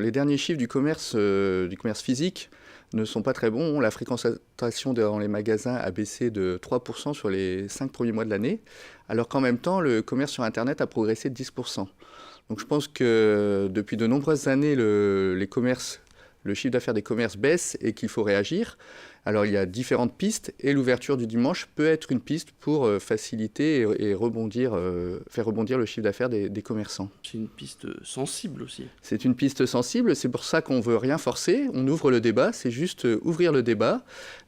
Les derniers chiffres du commerce physique ne sont pas très bons. La fréquentation dans les magasins a baissé de 3% sur les 5 premiers mois de l'année, alors qu'en même temps, le commerce sur Internet a progressé de 10%. Donc je pense que depuis de nombreuses années, le chiffre d'affaires des commerces baisse et qu'il faut réagir. Alors il y a différentes pistes et l'ouverture du dimanche peut être une piste pour faciliter et faire rebondir le chiffre d'affaires des commerçants. C'est une piste sensible aussi. C'est une piste sensible, c'est pour ça qu'on ne veut rien forcer, on ouvre le débat, c'est juste ouvrir le débat.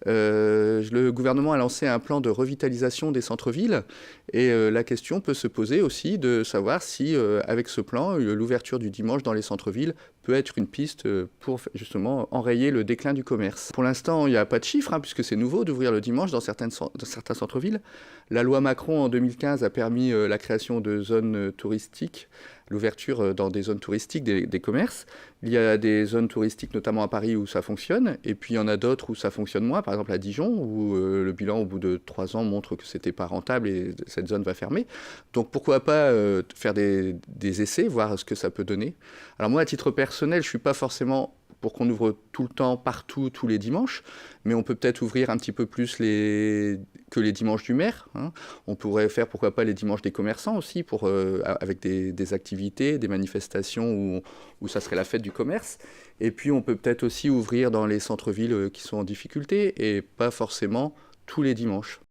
Le gouvernement a lancé un plan de revitalisation des centres-villes et la question peut se poser aussi de savoir si, avec ce plan, l'ouverture du dimanche dans les centres-villes peut être une piste pour justement enrayer le déclin du commerce. Pour l'instant, il n'y a pas de chiffres, puisque c'est nouveau d'ouvrir le dimanche dans certains centres-villes. La loi Macron en 2015 a permis la création de zones touristiques, l'ouverture dans des zones touristiques des commerces. Il y a des zones touristiques, notamment à Paris, où ça fonctionne, et puis il y en a d'autres où ça fonctionne moins, par exemple à Dijon, où le bilan au bout de 3 ans montre que c'était pas rentable et cette zone va fermer. Donc pourquoi pas faire des essais, voir ce que ça peut donner. Alors moi, à titre personnel, je suis pas forcément pour qu'on ouvre tout le temps, partout, tous les dimanches, mais on peut peut-être ouvrir un petit peu plus que les dimanches du maire. On pourrait faire, pourquoi pas, les dimanches des commerçants aussi, avec des activités, des manifestations où ça serait la fête du commerce. Et puis on peut peut-être aussi ouvrir dans les centres-villes qui sont en difficulté, et pas forcément tous les dimanches.